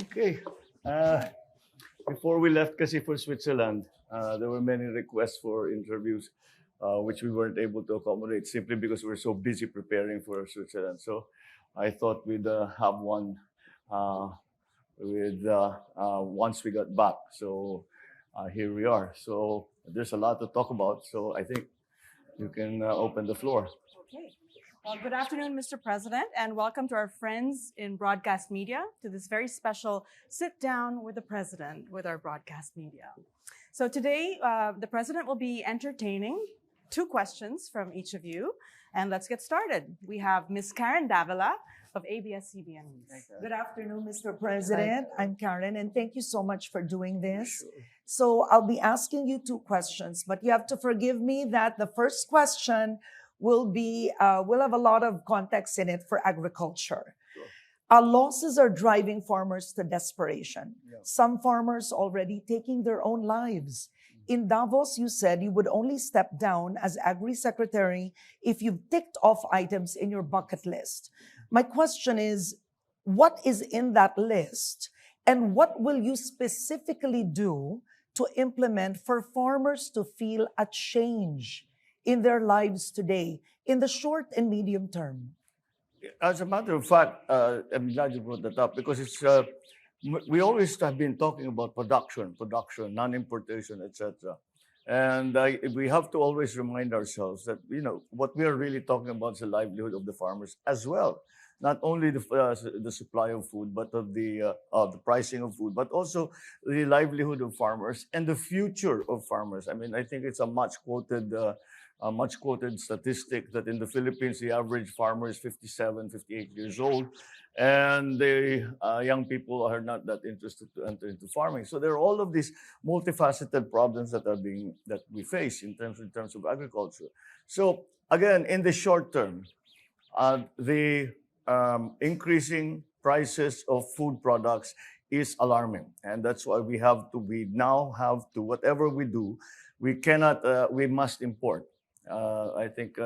Okay. Uh, Before we left kasi for Switzerland, there were many requests for interviews, which we weren't able to accommodate simply because we were so busy preparing for Switzerland. So I thought we'd have one uh, once we got back. So here we are. So there's a lot to talk about. So I think you can open the floor. Okay. Well, good afternoon, Mr. President, and welcome to our friends in broadcast media to this very special sit down with the President with our broadcast media. So today, the President will be entertaining two questions from each of you, and let's get started. We have Ms. Karen Davila of ABS-CBN News. Good afternoon, Mr. President. I'm Karen, and thank you so much for doing this. So I'll be asking you two questions, but you have to forgive me that the first question will have a lot of context in it for agriculture. Losses are driving farmers to desperation. Yeah. Some farmers already taking their own lives. In Davos, you said you would only step down as Agri Secretary if you've ticked off items in your bucket list. My question is, what is in that list? And what will you specifically do to implement for farmers to feel a change in their lives today, in the short and medium term? As a matter of fact, I'm glad you brought that up because we always have been talking about production, non-importation, etc. And we have to always remind ourselves that what we are really talking about is the livelihood of the farmers as well. Not only the supply of food, but of the pricing of food, but also the livelihood of farmers and the future of farmers. I mean, I think it's a much quoted statistic that in the Philippines, the average farmer is 57, 58 years old, and the young people are not that interested to enter into farming. So there are all of these multifaceted problems that we face in terms of agriculture. So again, in the short term, the increasing prices of food products is alarming, and that's why we now have to, whatever we do, we must import. I think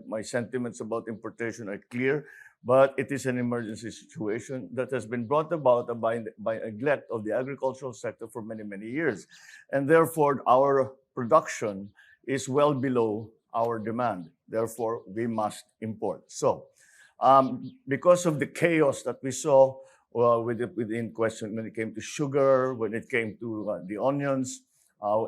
my sentiments about importation are clear, but it is an emergency situation that has been brought about by neglect of the agricultural sector for many, many years. And therefore, our production is well below our demand. Therefore, we must import. So, because of the chaos that we saw within question when it came to sugar, when it came to the onions,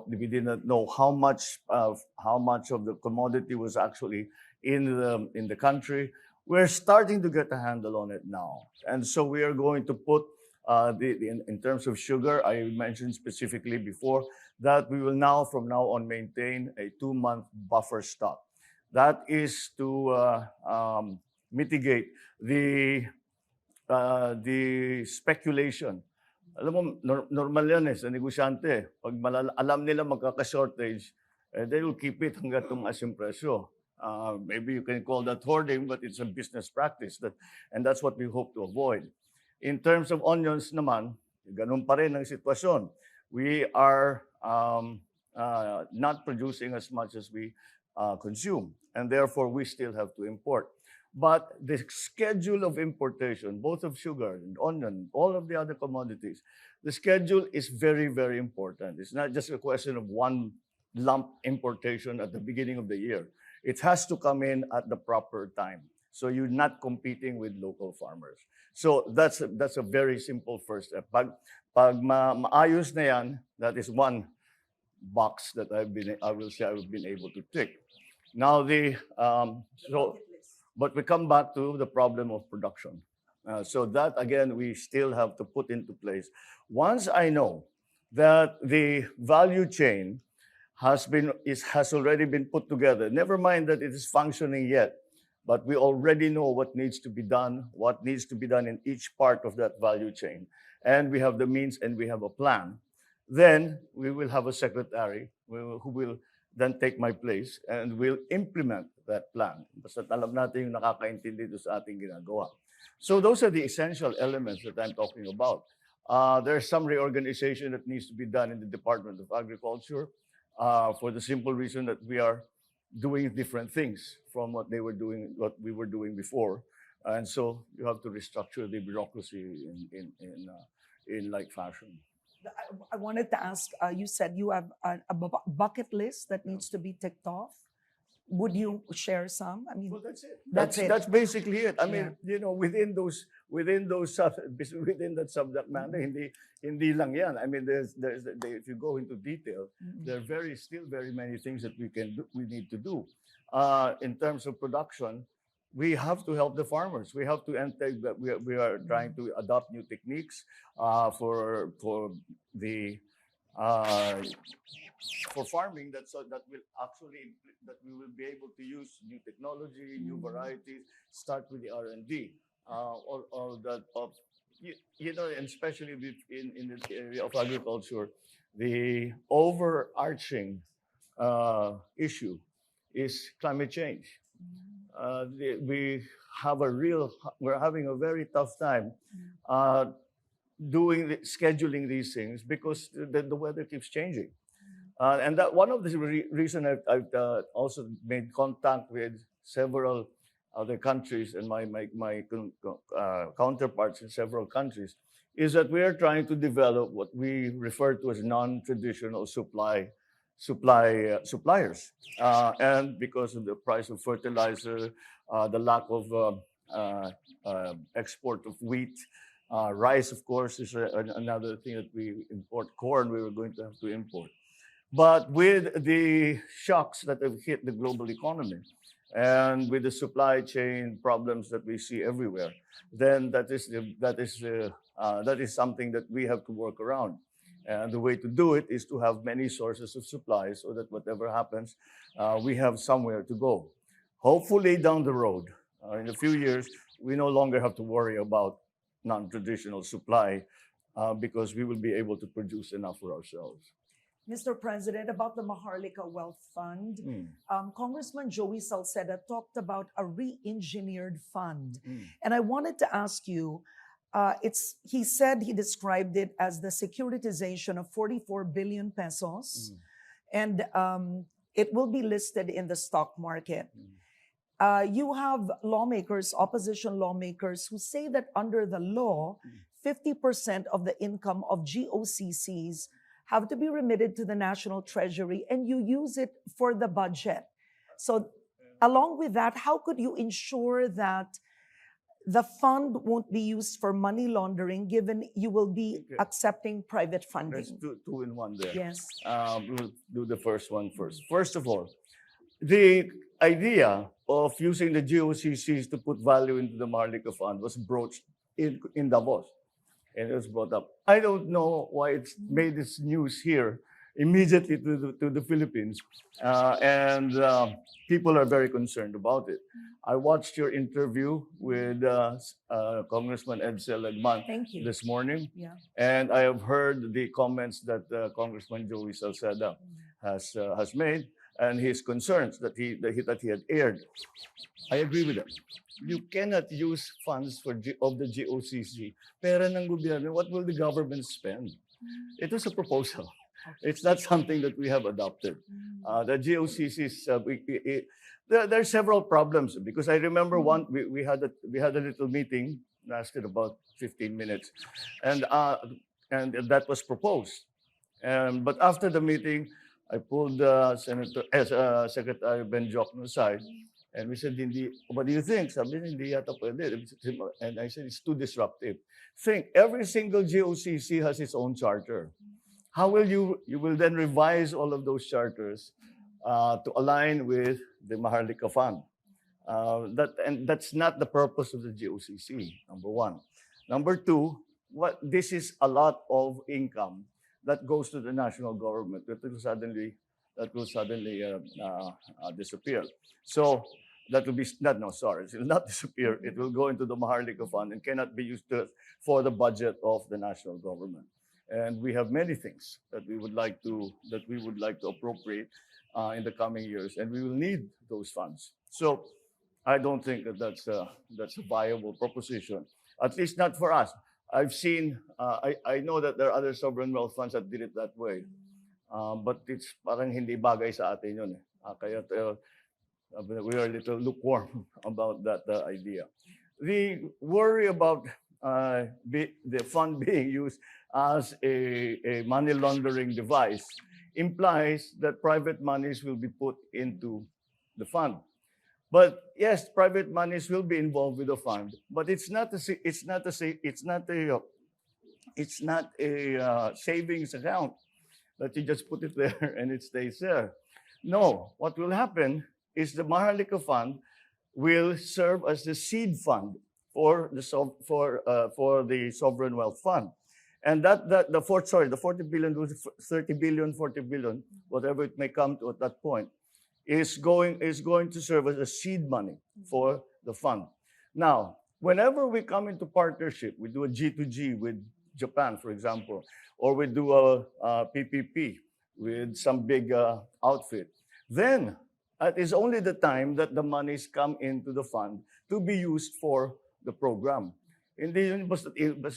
we did not know how much of the commodity was actually in the country. We're starting to get a handle on it now, and so we are going to put in terms of sugar. I mentioned specifically before that we will from now on maintain a 2-month buffer stock. That is to mitigate the speculation. Alam mo, normal yan sa negosyante. Pag alam nila magkaka-shortage, they will keep it hanggang tumaas yung presyo. Maybe you can call that hoarding, but it's a business practice. And that's what we hope to avoid. In terms of onions naman, ganun pa rin ang sitwasyon. We are not producing as much as we consume, and therefore we still have to import. But the schedule of importation, both of sugar and onion, all of the other commodities, the schedule is very, very important. It's not just a question of one lump importation at the beginning of the year. It has to come in at the proper time. So you're not competing with local farmers. So that's a very simple first step. Pag maayos na yan, that is one box that I've been able to tick. Now but we come back to the problem of production. So that, again, we still have to put into place. Once I know that the value chain has already been put together, never mind that it is functioning yet, but we already know what needs to be done in each part of that value chain. And we have the means and we have a plan. Then we will have a secretary who will then take my place and will implement that plan. Basta alam natin yung nakakaintindi doon sa ating ginagawa. So those are the essential elements that I'm talking about. There's some reorganization that needs to be done in the Department of Agriculture for the simple reason that we are doing different things from what we were doing before. And so you have to restructure the bureaucracy in like fashion. I wanted to ask, you said you have a bucket list that needs to be ticked off. Would you share some? I mean, Well, that's it. That's it. That's basically it. I Yeah. mean, you know, within that subject matter, hindi lang yan. I mean, if you go into detail, there are still very many things that we need to do. In terms of production, we have to help the farmers. We have to enter. We are trying to adopt new techniques for the for farming that we will be able to use new technology, new varieties, start with the R&D, all that of you know, and especially in the area of agriculture, the overarching issue is climate change. We're having a very tough time scheduling these things because the weather keeps changing. And that one of the reason I've also made contact with several other countries and my counterparts in several countries is that we are trying to develop what we refer to as non-traditional suppliers. And because of the price of fertilizer, the lack of export of wheat, rice, of course, is another thing that we import. Corn, we were going to have to import. But with the shocks that have hit the global economy and with the supply chain problems that we see everywhere, then that is something that we have to work around. And the way to do it is to have many sources of supply so that whatever happens, we have somewhere to go. Hopefully down the road, in a few years, we no longer have to worry about non-traditional supply because we will be able to produce enough for ourselves. Mr. President, about the Maharlika Wealth Fund, Congressman Joey Salceda talked about a re-engineered fund. And I wanted to ask you, he said he described it as the securitization of 44 billion pesos, and it will be listed in the stock market. You have lawmakers, opposition lawmakers, who say that under the law, 50% of the income of GOCCs have to be remitted to the National Treasury, and you use it for the budget. So along with that, how could you ensure that the fund won't be used for money laundering, given you will be accepting private funding? Let's do two in one there. Yes. We'll do the first one first. First of all, the idea of using the GOCCs to put value into the Maharlika Fund was broached in Davos, and it was brought up. I don't know why it's made its news here immediately to the Philippines, and people are very concerned about it. I watched your interview with Congressman Edsel Legman Thank you. this morning, Yeah. and I have heard the comments that Congressman Joey Salceda has made, and his concerns that he had aired. I agree with them. You cannot use funds of the GOCC. Pera ng gobyerno, what will the government spend? It was a proposal. It's not something that we have adopted. The GOCCs, there are several problems because I remember we had a little meeting, lasted about 15 minutes, and that was proposed. But after the meeting, I pulled Secretary Ben Jokno aside, and we said, what do you think? Sabi niya, hindi yata pwede. And I said, it's too disruptive. Think, every single GOCC has its own charter. How will you will then revise all of those charters to align with the Maharlika Fund? That's not the purpose of the GOCC, number one. Number two, this is a lot of income that goes to the national government that will suddenly disappear. So that will be it will not disappear. It will go into the Maharlika Fund and cannot be used for the budget of the national government. And we have many things that we would like to appropriate in the coming years, and we will need those funds. So I don't think that's a viable proposition, at least not for us. I've seen, I know that there are other sovereign wealth funds that did it that way, but it's parang hindi bagay sa atin yun. Kaya we are a little lukewarm about that idea. The worry about the fund being used as a money laundering device implies that private monies will be put into the fund. But yes, private monies will be involved with the fund, but it's not a savings account that you just put it there and it stays there. No, what will happen is the Maharlika Fund will serve as the seed fund for the sovereign wealth fund, and the 40 billion, 30 billion, 40 billion, whatever it may come to at that point, is going to serve as a seed money for the fund. Now, whenever we come into partnership, we do a G2G with Japan, for example, or we do a PPP with some big outfit, then it is only the time that the monies come into the fund to be used for the program. Hindi yun basta,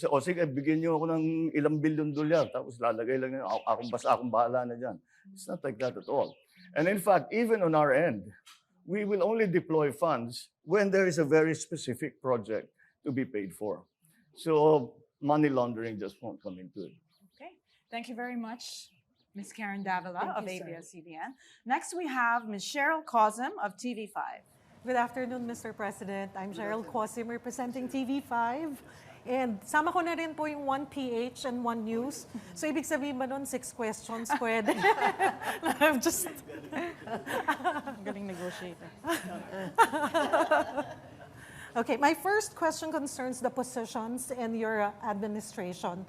o sige, bigyan niyo ako ng ilang bilyon dolyar, tapos lalagay lang yun, akong bahala na dyan. It's not like that at all. And in fact, even on our end, we will only deploy funds when there is a very specific project to be paid for. So money laundering just won't come into it. Okay, thank you very much, Ms. Karen Davila of Thank you, sir. ABS-CBN. Next, we have Ms. Cheryl Cosm of TV5. Good afternoon, Mr. President. I'm Cheryl Cosim representing TV5. And sama ko na rin po yung 1PH and 1 News. So ibig sabihin ba nun, 6 questions pwede? I'm just... Galing negotiator. Okay, my first question concerns the positions in your administration.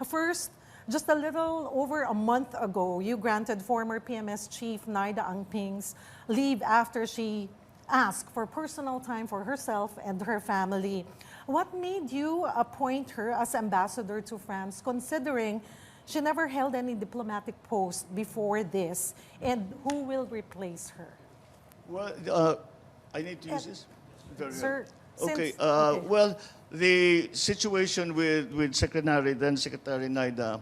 First, just a little over a month ago, you granted former PMS Chief Naida Angping's leave after she asked for personal time for herself and her family. What made you appoint her as ambassador to France, considering she never held any diplomatic post before this? And who will replace her? Well, I need to use this? Very good. Sir, Okay, since- okay. well, the situation with then Secretary Naida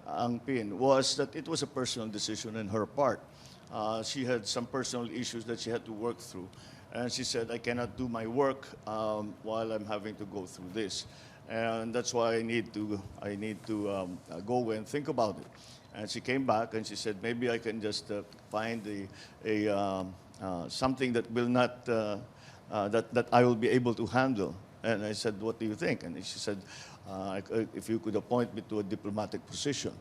Angpin was that it was a personal decision on her part. She had some personal issues that she had to work through. And she said, I cannot do my work while I'm having to go through this. And that's why I need to go and think about it. And she came back and she said, maybe I can just find something that will not, that I will be able to handle. And I said, what do you think? And she said, if you could appoint me to a diplomatic position.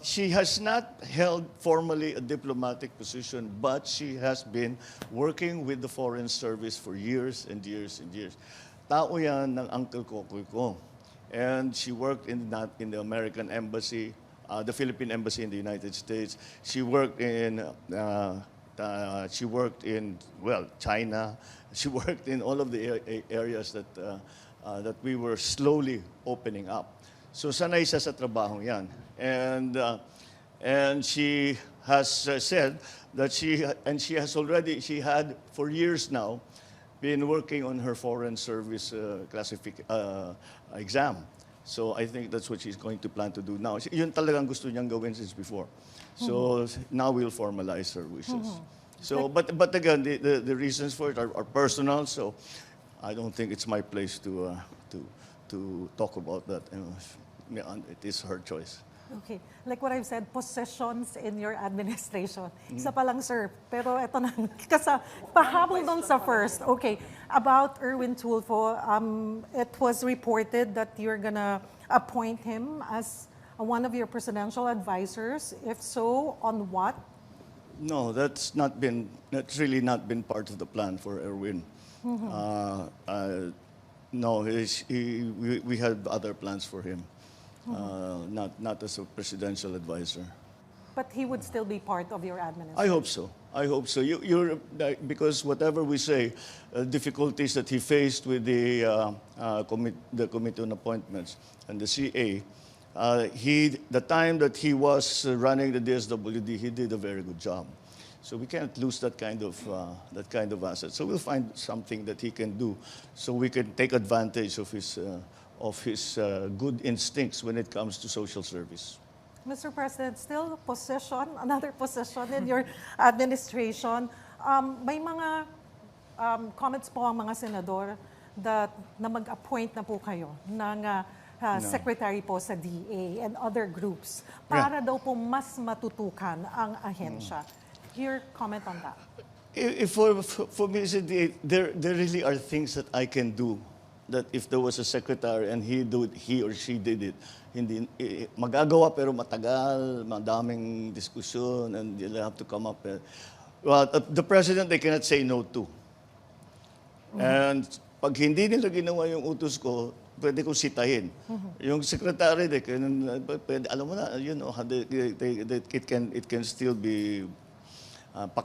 She has not held formally a diplomatic position, but she has been working with the Foreign Service for years and years and years. Tao yan ng Uncle Kokoy ko. And she worked in the American Embassy, the Philippine Embassy in the United States. She worked in China. She worked in all of the areas that we were slowly opening up. So sanay siya sa trabaho yan. And she has said that she had for years now been working on her Foreign Service exam. So I think that's what she's going to plan to do now. Yun talagang gusto niyang gawin since before. So now we'll formalize her wishes. So, but again, the reasons for it are personal. So I don't think it's my place to talk about that. It is her choice. Okay. Like what I've said, possessions in your administration. Isa pa lang, sir. Pero eto na, pahabol doon sa first. Okay. About Erwin Tulfo, it was reported that you're gonna appoint him as one of your presidential advisors. If so, on what? No, that's really not been part of the plan for Erwin. No, we had other plans for him. Not as a presidential advisor. But he would still be part of your administration. I hope so. I hope so. Because whatever we say, difficulties that he faced with the Committee on Appointments and the CA, the time that he was running the DSWD, he did a very good job. So we can't lose that kind of asset. So we'll find something that he can do, so we can take advantage of his good instincts when it comes to social service. Mr. President, still another position in your administration. May mga comments po ang mga senador na mag-appoint na po kayo ng secretary po sa DA and other groups para daw po mas matutukan ang ahensya. Your comment on that? For me, there really are things that I can do that if there was a secretary and he or she did it, hindi magagawa pero matagal, madaming diskusyon, and you'll have to come up. Well, the president, they cannot say no to. And pag hindi nila ginawa yung utos ko, pwede kong sitahin. Yung secretary, pwede, alam mo na, you know, it can still be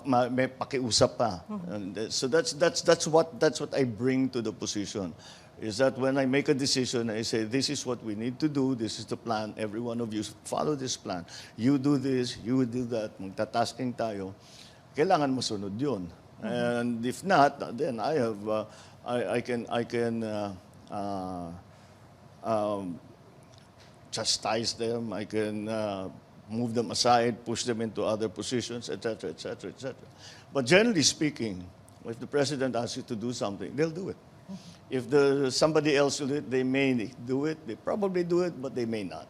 may pakiusap pa. And so that's what I bring to the position. Is that when I make a decision, I say, this is what we need to do, this is the plan, every one of you follow this plan. You do this, you do that, magtatasking tayo. Kailangan masunod yun. And if not, then I have, I can chastise them, I can move them aside, push them into other positions, etc., etc., etc. But generally speaking, if the president asks you to do something, they'll do it. If somebody else will do it, they may do it. They probably do it, but they may not.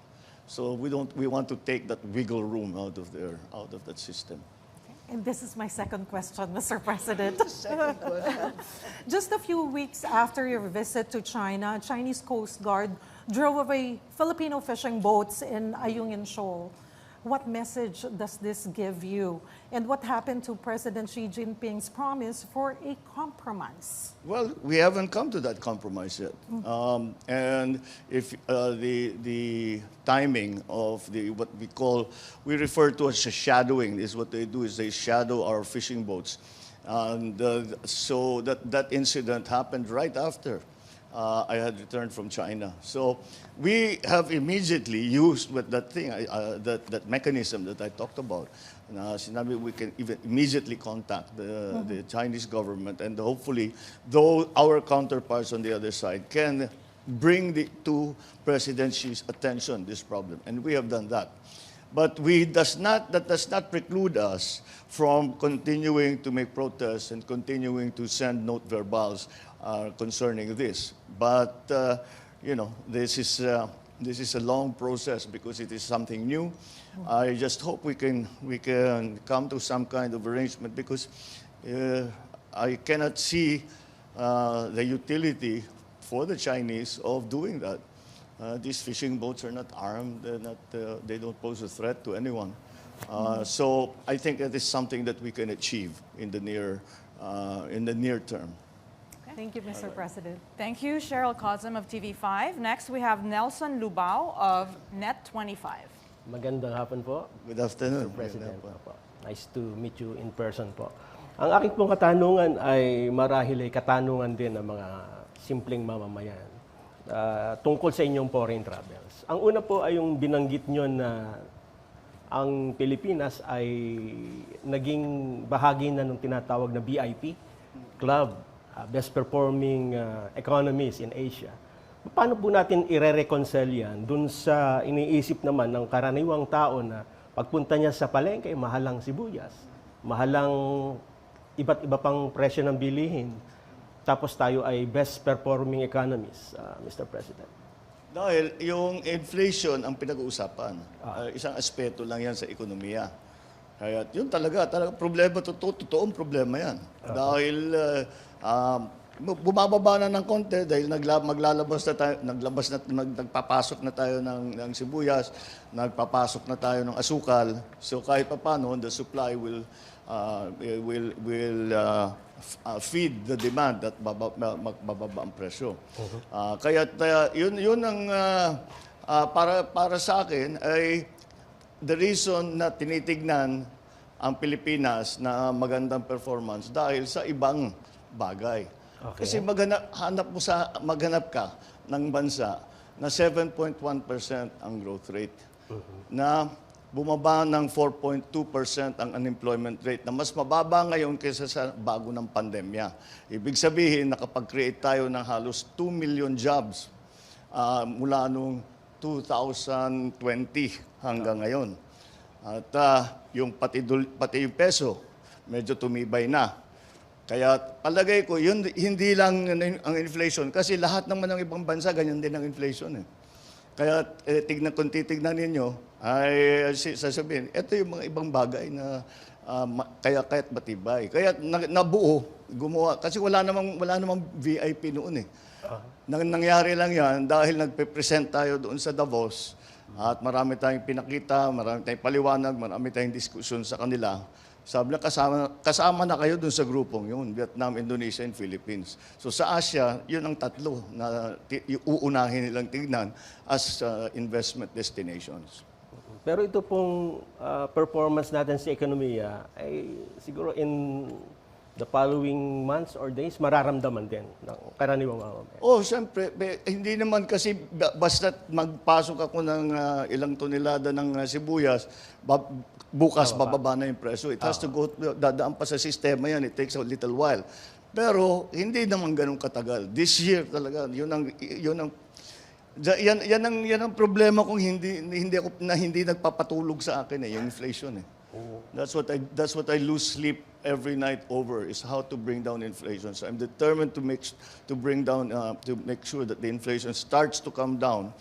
So we want to take that wiggle room out of that system. And this is my second question, Mr. President. Just a few weeks after your visit to China, Chinese Coast Guard drove away Filipino fishing boats in Ayungin Shoal. What message does this give you? And what happened to President Xi Jinping's promise for a compromise? Well, we haven't come to that compromise yet. And if the timing of what we refer to as shadowing, is what they do is they shadow our fishing boats. And so that incident happened right after I had returned from China. So we have immediately used with that thing, that mechanism that I talked about. Sinabi, we can even immediately contact the Chinese government, and hopefully, though our counterparts on the other side can bring to President Xi's attention this problem, and we have done that. But that does not preclude us from continuing to make protests and continuing to send note verbals concerning this. But you know, this is a long process because it is something new. I just hope we can come to some kind of arrangement because I cannot see the utility for the Chinese of doing that. These fishing boats are not armed. They don't pose a threat to anyone. So I think that is something that we can achieve in the near term. Thank you, Mr. President. Thank you, Cheryl Cosm of TV5. Next, we have Nelson Lubao of Net25. Magandang hapon po. Good afternoon. Mr. President. Po. Nice to meet you in person po. Ang aking pong katanungan ay marahil ay katanungan din ng mga simpleng mamamayan tungkol sa inyong foreign travels. Ang una po ay yung binanggit nyo na ang Pilipinas ay naging bahagi na ng tinatawag na BIP Club, Best Performing Economies in Asia. Paano po natin ire-reconcile yan dun sa iniisip naman ng karaniwang tao na pagpunta niya sa palengke, mahalang sibuyas, mahalang iba't iba pang presyo ng bilihin, tapos tayo ay best performing economies, Mr. President? Dahil yung inflation ang pinag-uusapan. Isang aspeto lang yan sa ekonomiya. Kaya yun talaga problema, totoong problema yan. Dahil bumababa na ng konti dahil nagpapasok na tayo ng sibuyas, nagpapasok na tayo ng asukal. So kahit papaano, the supply will feed the demand at bababa ang presyo. Kaya yun ang para sa akin ay the reason na tinitignan ang Pilipinas na magandang performance dahil sa ibang bagay. Okay. Kasi maghanap ka ng bansa na 7.1% ang growth rate, na bumaba ng 4.2% ang unemployment rate, na mas mababa ngayon kaysa sa bago ng pandemya. Ibig sabihin, nakapag-create tayo ng halos 2 million jobs mula noong 2020 hanggang ngayon. At pati yung peso, medyo tumibay na. Kaya palagay ko, yun, hindi lang ang inflation, kasi lahat naman ng ibang bansa, ganyan din ang inflation. Kaya kung titignan ninyo, ay sasabihin, ito yung mga ibang bagay na kaya't matibay. Kaya nabuo, gumawa, kasi wala namang VIP noon eh. Nangyari lang yan dahil nagpe-present tayo doon sa Davos at marami tayong pinakita, marami tayong paliwanag, marami tayong diskusyon sa kanila. Sabi na kasama na kayo doon sa grupong yun, Vietnam, Indonesia, and Philippines. So sa Asia, yun ang tatlo na uunahin nilang tignan as investment destinations. Pero ito pong performance natin sa ekonomiya ay siguro in the following months or days, mararamdaman din ng karaniwang mamamayan. Oh, siyempre, hindi naman kasi basta magpasok ako ng ilang tonelada ng sibuyas, bukas bababa na yung presyo. It has to go, dadaan pa sa sistema yan. It takes a little while. Pero hindi naman ganun katagal. This year talaga, yan ang problema kung hindi nagpapatulog sa akin yung inflation That's what I lose sleep every night over, is how to bring down inflation. So I'm determined to make sure that the inflation starts to come down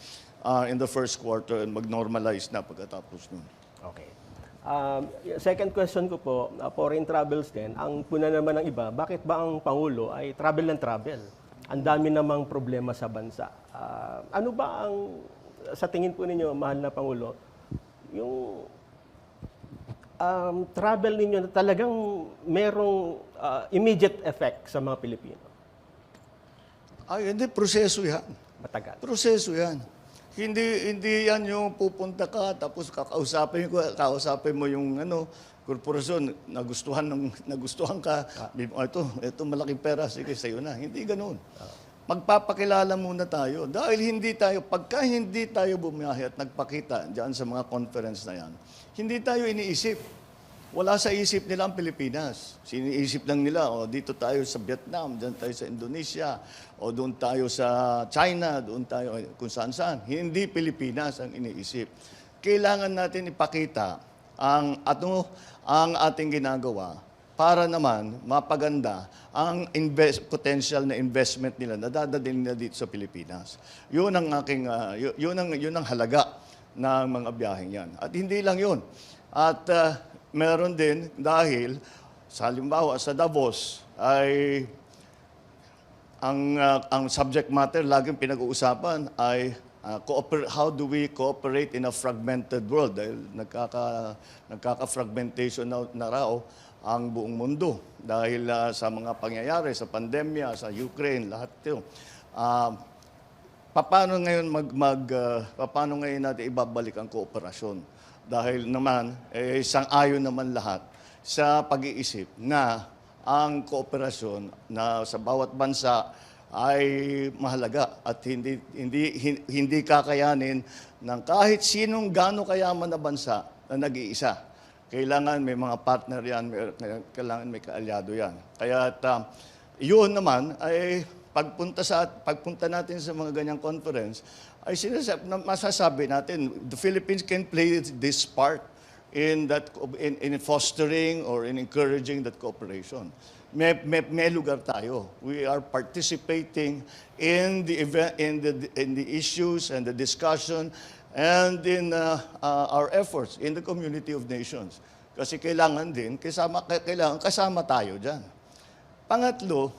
in the first quarter and mag-normalize na pagkatapos nun. Okay. Second question ko po, foreign travels din. Ang puna naman ng iba, bakit ba ang Pangulo ay travel ng travel? Ang dami namang problema sa bansa. Ano ba ang, sa tingin po ninyo, mahal na Pangulo, yung travel ninyo na talagang merong immediate effect sa mga Pilipino? Ay, hindi, proseso yan. Matagal. Proseso yan. Hindi yan yung pupunta ka tapos kakausapin mo yung korporasyon, nagustuhan ka, ito malaking pera, sige sa'yo na. Hindi ganoon. Magpapakilala muna tayo. Dahil pagka hindi tayo bumiyahe at nagpakita diyan sa mga conference na yan, hindi tayo iniisip. Wala sa isip nila ang Pilipinas. Siniisip lang nila, dito tayo sa Vietnam, diyan tayo sa Indonesia, o doon tayo sa China, doon tayo kung saan-saan. Hindi Pilipinas ang iniisip. Kailangan natin ipakita ang ating ginagawa para naman mapaganda ang potential na investment nila na dadalhin nila dito sa Pilipinas. Yun ang halaga ng mga biyaheng yan. At hindi lang yun. At meron din dahil halimbawa sa Davos ay ang subject matter laging pinag-uusapan ay how do we cooperate in a fragmented world, dahil nagkaka-fragmentation na raw ang buong mundo dahil sa mga pangyayari sa pandemya, sa Ukraine, lahat 'ito. Paano ngayon natin ibabalik ang kooperasyon? Dahil naman, sang-ayon naman lahat sa pag-iisip na ang kooperasyon na sa bawat bansa ay mahalaga at hindi kakayanin ng kahit sinong gaano kayaman na bansa na nag-iisa. Kailangan may mga partner yan, kailangan may kaalyado yan. Kaya yun naman ay pagpunta natin sa mga ganyang conference, ay masasabi natin, the Philippines can play this part in fostering or in encouraging that cooperation. May lugar tayo. We are participating in the issues and the discussion and in our efforts in the community of nations. Kasi kailangan kasama tayo dyan. Pangatlo,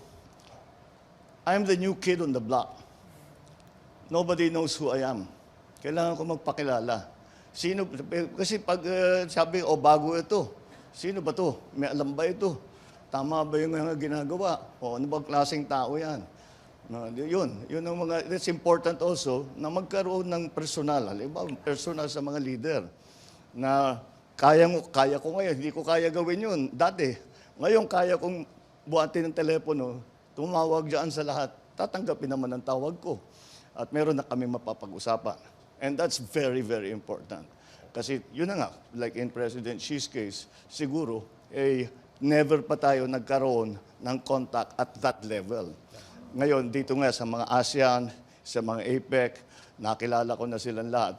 I'm the new kid on the block. Nobody knows who I am. Kailangan ko magpakilala. Kasi pag sabi, bago ito. Sino ba to? May alam ba ito? Tama ba yung mga ginagawa? O ano bang klaseng tao yan? Yun ang mga, it's important also na magkaroon ng personal. Halimbawa, personal sa mga leader. Na kaya ko ngayon, hindi ko kaya gawin yun. Dati, ngayon kaya kong buhatin ng telepono, tumawag dyan sa lahat, tatanggapin naman ang tawag ko. At meron na kami mapapag-usapan. And that's very, very important. Kasi yun na nga, like in President Xi's case, siguro, never pa tayo nagkaroon ng contact at that level. Ngayon, dito nga sa mga ASEAN, sa mga APEC, nakilala ko na silang lahat.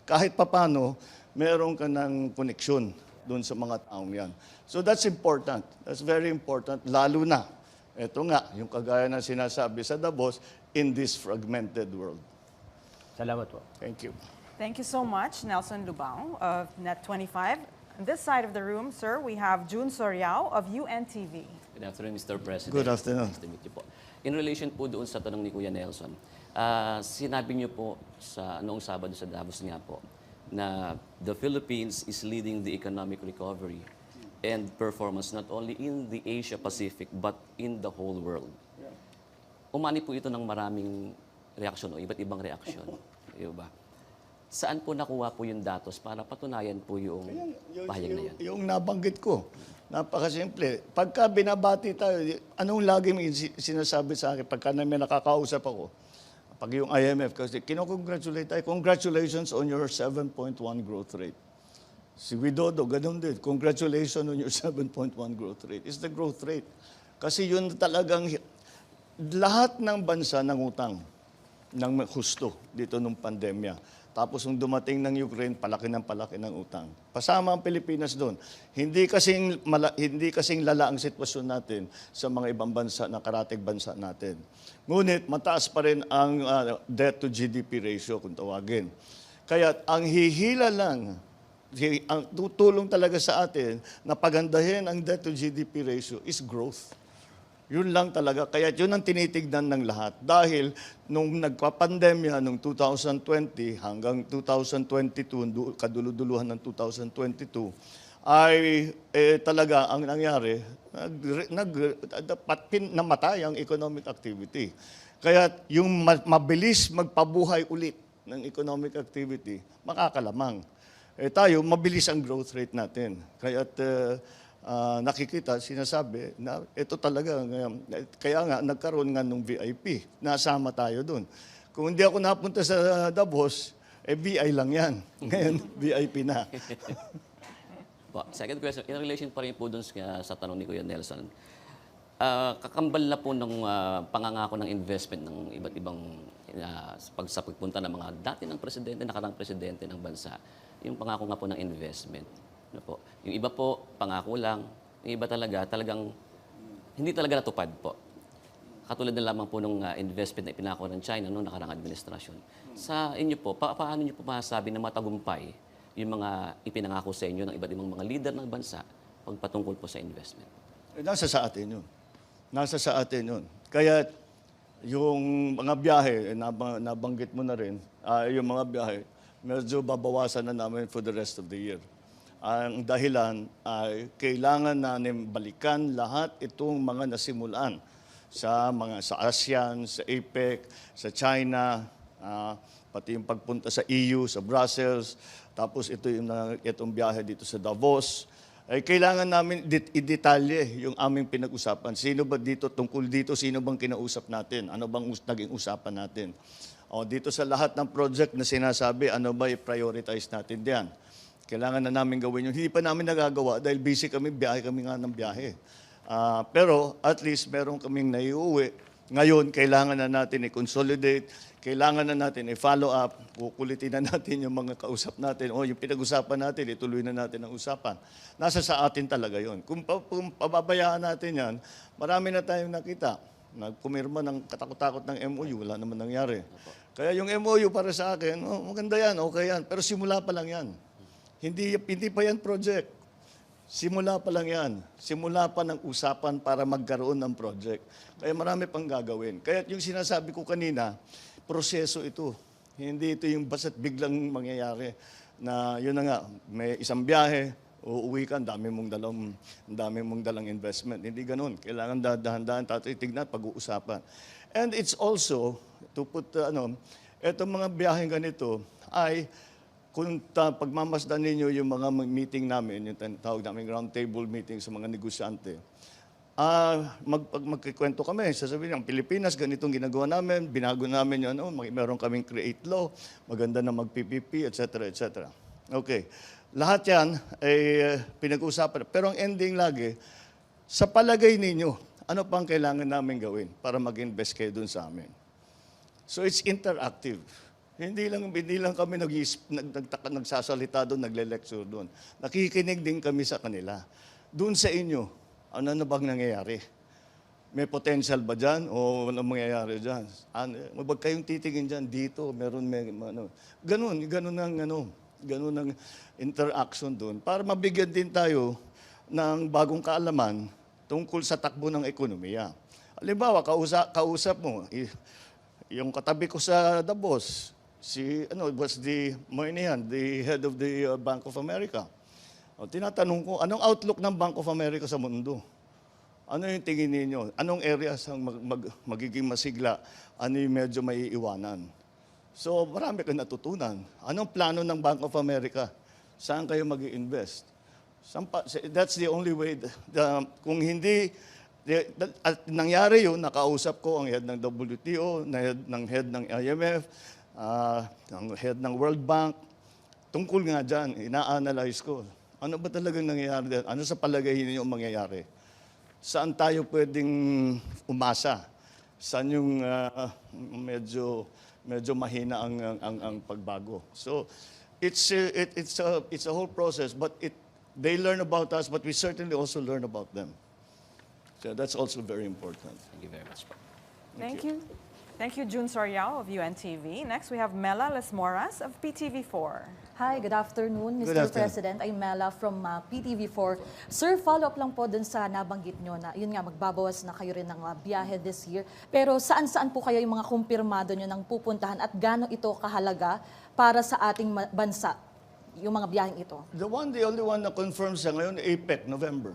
Kahit papano, meron ka ng koneksyon doon sa mga taong yan. So that's important. That's very important, lalo na. Ito nga, yung kagaya ng sinasabi sa Davos, in this fragmented world. Salamat po. Thank you. Thank you so much, Nelson Lubao of Net25. On this side of the room, sir, we have June Soriao of UNTV. Good afternoon, Mr. President. Good afternoon. Nice to meet you po. In relation po doon sa tanong ni Kuya Nelson, sinabi niyo po sa noong Sabado sa Davos nga po na the Philippines is leading the economic recovery and performance not only in the Asia Pacific but in the whole world. Umani po ito ng maraming reaksyon o iba't ibang reaksyon. Di ba? Saan po nakuha po yung datos para patunayan po yung pahayag na yan? Yung nabanggit ko, napakasimple. Pagka binabati tayo, anong lagi may sinasabi sa akin pagka na may nakakausap ako? Pag yung IMF, kasi kinocongratulate tayo, congratulations on your 7.1 growth rate. Si Widodo, ganun din. Congratulations on your 7.1 growth rate. It's the growth rate. Kasi yun talagang, lahat ng bansa ng utang ng husto dito nung pandemya. Tapos nung dumating ng Ukraine, palaki ng utang. Pasama ang Pilipinas doon. Hindi kasing lala ang sitwasyon natin sa mga ibang bansa, na karatig bansa natin. Ngunit mataas pa rin ang debt to GDP ratio kung tawagin. Kaya ang hihila lang, ang tutulong talaga sa atin na pagandahin ang debt to GDP ratio is growth. Yun lang talaga. Kaya yun ang tinitignan ng lahat. Dahil nung nagpa-pandemya noong 2020 hanggang 2022, kaduluduluhan ng 2022, ay talaga ang nangyari, namatay ang economic activity. Kaya yung mabilis magpabuhay ulit ng economic activity, makakalamang. Tayo, mabilis ang growth rate natin. Kaya nakikita, sinasabi na ito talaga, kaya nga nagkaroon nga ng VIP, nasama tayo doon. Kung hindi ako napunta sa Davos, VI lang yan. Ngayon, VIP na. Second question, in relation pa rin po doon sa tanong ni Kuya Nelson, kakambal na po ng pangangako ng investment ng iba't ibang sa pagpunta ng mga dati ng presidente, nakarang presidente ng bansa, yung pangako nga po ng investment. Ano po? Yung iba po, pangako lang. Yung iba talagang hindi talaga natupad po. Katulad na lamang po ng investment na ipinako ng China noong nakarang administrasyon. Sa inyo po, paano niyo po masasabi na matagumpay yung mga ipinangako sa inyo ng iba't ibang mga leader ng bansa pagpatungkol po sa investment? Nasa sa atin yun. Nasa sa atin yun. Kaya yung mga biyahe, nabanggit mo na rin, yung mga biyahe, medyo babawasan na namin for the rest of the year. Ang dahilan ay kailangan namin balikan lahat itong mga nasimulan sa ASEAN, sa APEC, sa China, pati yung pagpunta sa EU, sa Brussels, tapos itong biyahe dito sa Davos. Ay kailangan namin i-detalye yung aming pinag-usapan. Sino ba dito, tungkol dito, sino bang kinausap natin? Ano bang naging usapan natin? Dito sa lahat ng project na sinasabi, ano ba i-prioritize natin diyan? Kailangan na namin gawin yun. Hindi pa namin nagagawa dahil busy kami nga ng biyahe. Pero at least meron kaming naiuwi. Ngayon, kailangan na natin i-consolidate, kailangan na natin i-follow up, kukulitin na natin yung mga kausap natin, yung pinag-usapan natin, ituloy na natin ang usapan. Nasa sa atin talaga yon. Kung pababayaan natin yan, marami na tayong nakita. Nagpumirma ng katakot-takot ng MOU, wala naman nangyari. Kaya yung MOU para sa akin, maganda yan, okay yan, pero simula pa lang yan. Hindi pa yan project. Simula pa lang yan. Simula pa ng usapan para magkaroon ng project. Kaya marami pang gagawin. Kaya yung sinasabi ko kanina, proseso ito. Hindi ito yung basta't biglang mangyayari. Na yun na nga, may isang biyahe, uuwi ka, ang dami mong dalang investment. Hindi ganun. Kailangan dahan-dahan, titignan, pag-uusapan. And it's also, to put, etong mga biyaheng ganito ay, kung pagmamasdan ninyo yung mga meeting namin, yung tawag namin round table meeting sa mga negosyante, magkikwento kami. Sasabihin, ang Pilipinas, ganitong ginagawa namin, binago namin yun, meron kaming create law, maganda na mag-PPP, etc., etc. Okay. Lahat yan ay pinag-uusapan. Pero ang ending lagi, sa palagay ninyo, ano pang kailangan namin gawin para mag-invest kayo dun sa amin? So it's interactive. Hindi lang kami nagsasalita doon, nagle-lecture doon. Nakikinig din kami sa kanila. Doon sa inyo, ano na bang nangyayari? May potential ba dyan? O ano mangyayari dyan? Huwag kayong titingin dyan, dito, may ano. Ganun ang interaction doon. Para mabigyan din tayo ng bagong kaalaman tungkol sa takbo ng ekonomiya. Halimbawa, kausap mo, yung katabi ko sa Davos, was Moynihan, the head of the Bank of America. O, tinatanong ko, anong outlook ng Bank of America sa mundo? Ano yung tingin ninyo? Anong areas ang magiging masigla? Ano yung medyo may iwanan? So, marami kang natutunan. Anong plano ng Bank of America? Saan kayo mag-i-invest? That's the only way. Kung hindi, at nangyari yun, nakausap ko ang head ng WTO, head ng IMF, ang head ng World Bank. Tungkol nga dyan, ina-analyze ko. Ano ba talagang nangyayari dyan? Ano sa palagay ninyo ang mangyayari? Saan tayo pwedeng umasa? Saan yung medyo mahina ang pagbago? So, it's a whole process, but they learn about us, but we certainly also learn about them. So that's also very important. Thank you very much po. Thank you. Thank you, June Soriao of UNTV. Next, we have Mela Lesmoras of PTV4. Hi, good afternoon, Mr. Good afternoon. President. I'm Mela from PTV4. Sir, follow-up lang po dun sa nabanggit nyo na, yun nga, magbabawas na kayo rin ng biyahe this year. Pero saan-saan po kayo yung mga kumpirmado nyo ng pupuntahan at gaano ito kahalaga para sa ating bansa, yung mga biyaheng ito? The only one na confirmed sa ngayon, APEC, November,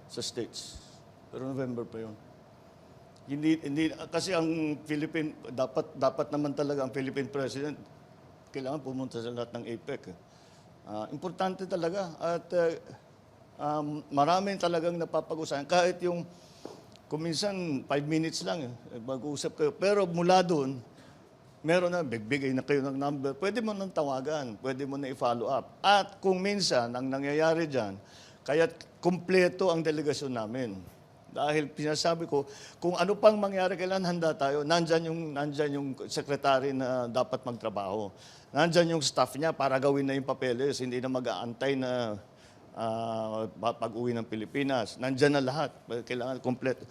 sa States. Pero November pa yun. Hindi, kasi ang dapat naman talaga ang Philippine President, kailangan pumunta sa lahat ng APEC. Importante talaga at maraming talagang napapag-usapan. Kahit yung, kuminsan 5 minutes lang, mag-uusap kayo. Pero mula doon, meron na, bigay na kayo ng number. Pwede mo nang tawagan, pwede mo na i-follow up. At kung minsan, ang nangyayari dyan, kaya kumpleto ang delegasyon namin. Dahil pinasabi ko, kung ano pang mangyari, kailan handa tayo. Nandyan yung sekretary na dapat magtrabaho. Nandyan yung staff niya para gawin na yung papeles. Hindi na mag-aantay na pag-uwi ng Pilipinas. Nandyan na lahat. Kailangan kompleto.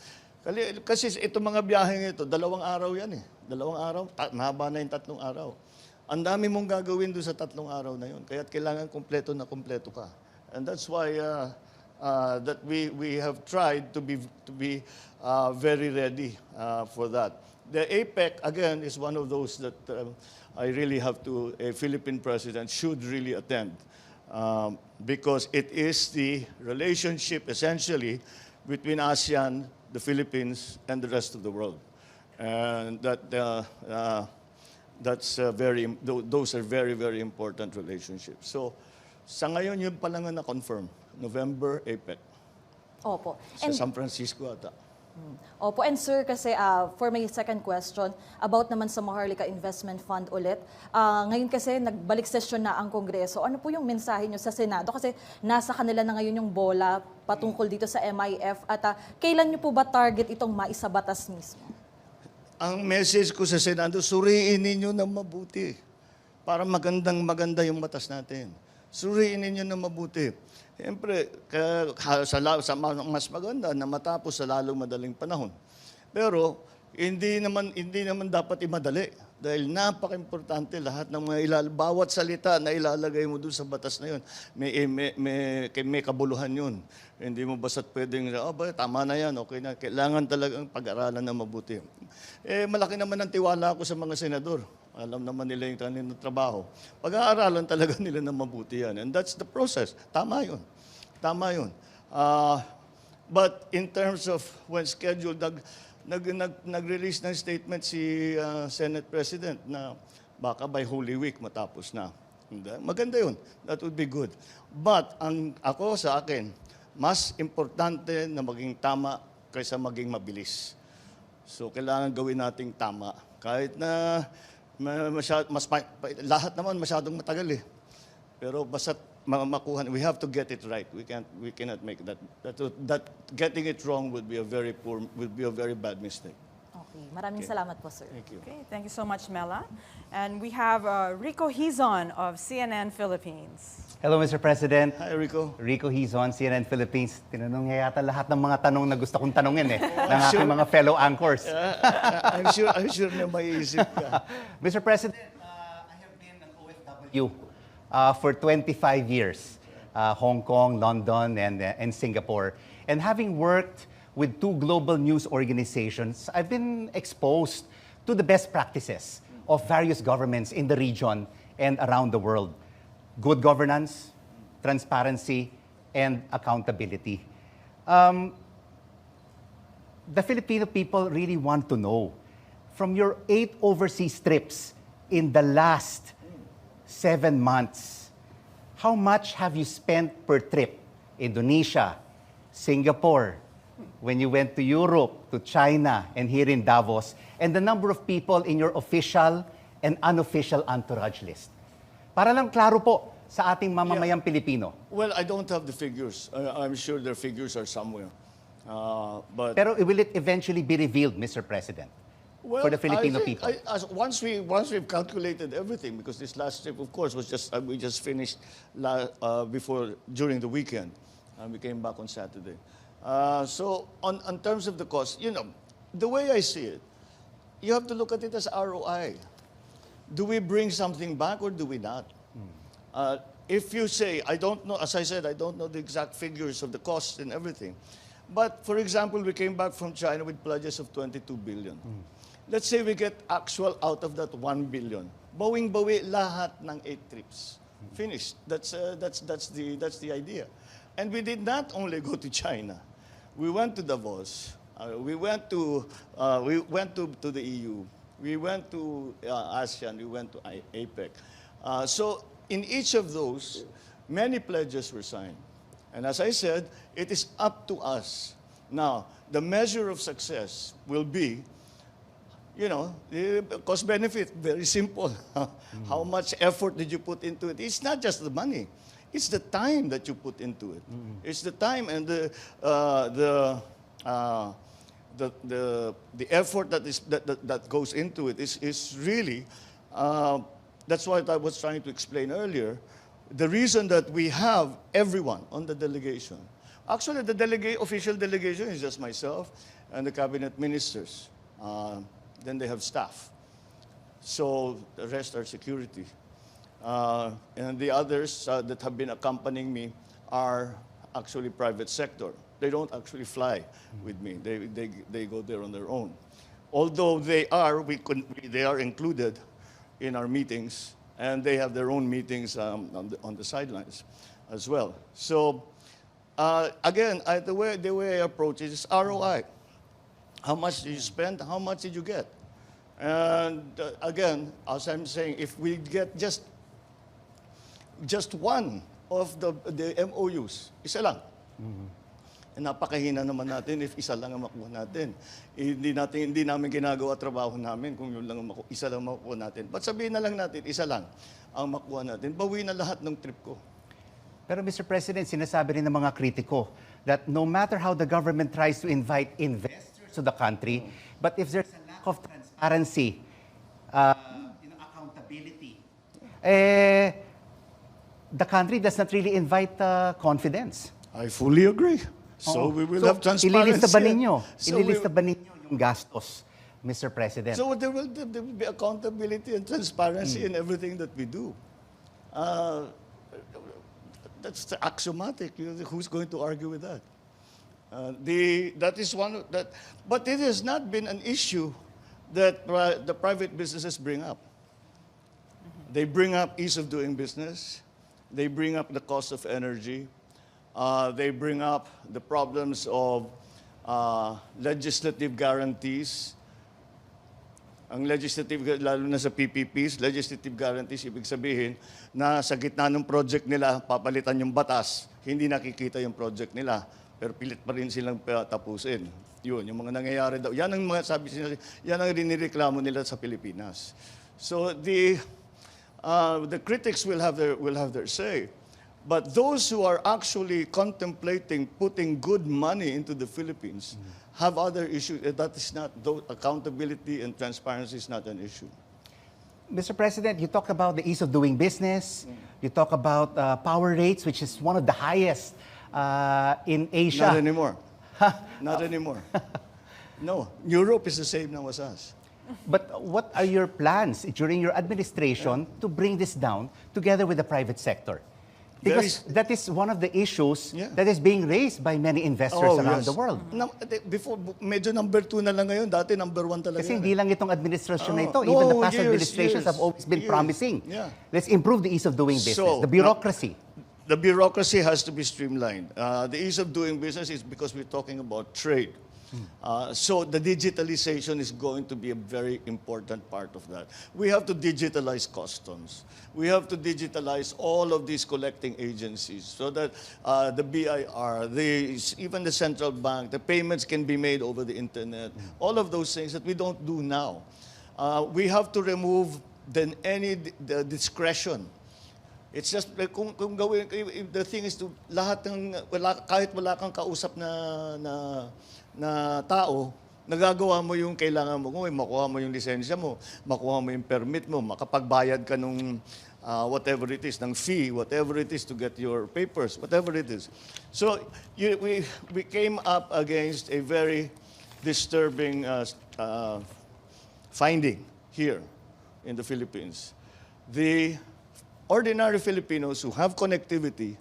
Kasi itong mga biyaheng ito, 2 araw yan eh. 2 araw, mahaba na yung 3 araw. Ang dami mong gagawin doon sa 3 araw na yun. Kaya kailangan kompleto na kompleto ka. And that's why that we have tried to be very ready for that. The APEC, again, is one of those that I really have to, a Philippine president should really attend because it is the relationship, essentially, between ASEAN, the Philippines, and the rest of the world. And those are very, very important relationships. So, sa ngayon, yun pa lang na confirm. November, APEC. Opo. Sa San Francisco ata. Opo, and sir, kasi for my second question, about naman sa Maharlika Investment Fund ulit, ngayon kasi nagbalik sesyon na ang Kongreso. Ano po yung mensahe nyo sa Senado? Kasi nasa kanila na ngayon yung bola patungkol dito sa MIF at kailan nyo po ba target itong maisabatas mismo? Ang message ko sa Senado, suriin ninyo na mabuti para maganda yung batas natin. Suriin ninyo na mabuti. Siyempre, mas maganda na matapos sa lalong madaling panahon. Pero, hindi naman dapat imadali. Dahil napaka-importante lahat ng mga bawat salita na ilalagay mo doon sa batas na yun, may kabuluhan yun. Hindi mo basta't pwedeng, tama na yan, okay na. Kailangan talagang pag-aralan na mabuti. Malaki naman ang tiwala ko sa mga senador. Alam naman nila yung kanilang trabaho. Pag-aaralan talaga nila na mabuti yan. And that's the process. Tama yun. Tama yun. But in terms of when scheduled, nag-release ng statement si Senate President na baka by Holy Week matapos na. Maganda yun. That would be good. But ako sa akin, mas importante na maging tama kaysa maging mabilis. So kailangan gawin nating tama. Kahit na lahat naman masyadong matagal eh. Pero basta makuha, we have to get it right. We cannot make that getting it wrong would be a very bad mistake. Okay. Okay. Maraming salamat po, sir. Thank you. Okay, thank you so much, Mela. And we have Rico Hizon of CNN Philippines. Hello, Mr. President. Hi, Rico. Rico Hizon, CNN Philippines. Tinanong niya yata lahat ng mga tanong na gusto kong tanungin ng aking mga fellow anchors. I'm sure na maiisip ka. Mr. President, I have been an OFW for 25 years. Hong Kong, London, and Singapore. And having worked with 2 global news organizations, I've been exposed to the best practices of various governments in the region and around the world. Good governance, transparency, and accountability. The Filipino people really want to know, from your 8 overseas trips in the last 7 months, how much have you spent per trip? Indonesia, Singapore, when you went to Europe, to China, and here in Davos, and the number of people in your official and unofficial entourage list. Para lang klaro po sa ating mamamayang Pilipino. Well, I don't have the figures. I'm sure their figures are somewhere. But Pero will it eventually be revealed, Mr. President, for the Filipino people? Once we've calculated everything, because this last trip, of course, was just we just finished during the weekend, and we came back on Saturday. So on terms of the cost, the way I see it, you have to look at it as ROI. Do we bring something back or do we not? If you say, I don't know, as I said, I don't know the exact figures of the cost and everything. But for example, we came back from China with pledges of 22 billion. Let's say we get actual out of that 1 billion. Bawing-bawi lahat ng 8 trips. Finished. That's the idea. And we did not only go to China. We went to Davos. We went to the EU. We went to ASEAN. We went to APEC. So in each of those, many pledges were signed. And as I said, it is up to us. Now, the measure of success will be, the cost benefit, very simple. How much effort did you put into it? It's not just the money. It's the time that you put into it. It's the time and the effort that goes into it is really, that's what I was trying to explain earlier, the reason that we have everyone on the delegation. Actually, the official delegation is just myself and the cabinet ministers. Then they have staff. So the rest are security. And the others that have been accompanying me are actually private sector. They don't actually fly with me. They go there on their own. Although they are included in our meetings, and they have their own meetings on the sidelines as well. So again, the way I approach it is ROI. How much did you spend? How much did you get? And again, as I'm saying, if we get just one of the MOUs, isa lang. Napakahina naman natin if isa lang ang makuha natin. Hindi namin ginagawa trabaho namin kung yun lang isa lang makuha natin. But sabihin na lang natin, isa lang ang makuha natin. Bawi na lahat ng trip ko. Pero Mr. President, sinasabi rin ng mga kritiko that no matter how the government tries to invite investors to the country, but if there's a lack of transparency, accountability, the country does not really invite confidence. I fully agree. So we will have transparency. Ililista ba ninyo? Ililista ba ninyo yung gastos, Mr. President? So there will be accountability and transparency in everything that we do. That's axiomatic. Who's going to argue with that? That is one that, but it has not been an issue that the private businesses bring up. They bring up ease of doing business. They bring up the cost of energy. They bring up the problems of legislative guarantees. Ang legislative, lalo na sa PPPs, legislative guarantees, ibig sabihin na sa gitna ng project nila, papalitan yung batas, hindi nakikita yung project nila, pero pilit pa rin silang tapusin. Yun, yung mga nangyayari daw. Yan ang mga sabi nila, yan ang rinireklamo nila sa Pilipinas. So the critics will have their say. But those who are actually contemplating putting good money into the Philippines have other issues. That is not, accountability and transparency is not an issue. Mr. President, you talk about the ease of doing business. You talk about power rates, which is one of the highest in Asia. Not anymore. Not anymore. No, Europe is the same now as us. But what are your plans during your administration to bring this down together with the private sector? Because that is one of the issues that is being raised by many investors around the world. Before, medyo number 2 na lang ngayon. Dati number 1 talaga. Kasi hindi lang itong administration na ito. No, Even the past years, administrations have always been years. promising. Yeah. Let's improve the ease of doing business, So, the bureaucracy. The bureaucracy has to be streamlined. The ease of doing business is because we're talking about trade. So the digitalization is going to be a very important part of that. We have to digitalize customs. We have to digitalize all of these collecting agencies so that the BIR, even the central bank, the payments can be made over the internet. All of those things that we don't do now. We have to remove any discretion. It's just kung gawin, the thing is to lahat ng kahit wala kang kausap na tao, nagagawa mo yung kailangan mo. Kung makuha mo yung lisensya mo, makuha mo yung permit mo, makapagbayad ka nung whatever it is, ng fee, whatever it is to get your papers, whatever it is. So we came up against a very disturbing finding here in the Philippines. The ordinary Filipinos who have connectivity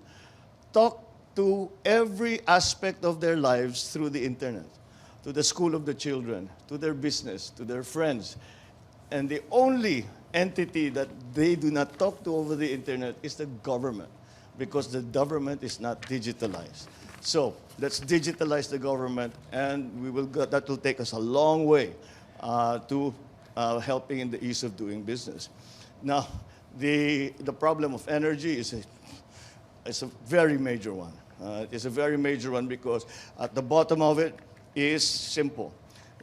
talk to every aspect of their lives through the internet, to the school of the children, to their business, to their friends. And the only entity that they do not talk to over the internet is the government, because the government is not digitalized. So let's digitalize the government, and that will take us a long way to helping in the ease of doing business. Now, the problem of energy is a very major one. It's a very major one because at the bottom of it is simple.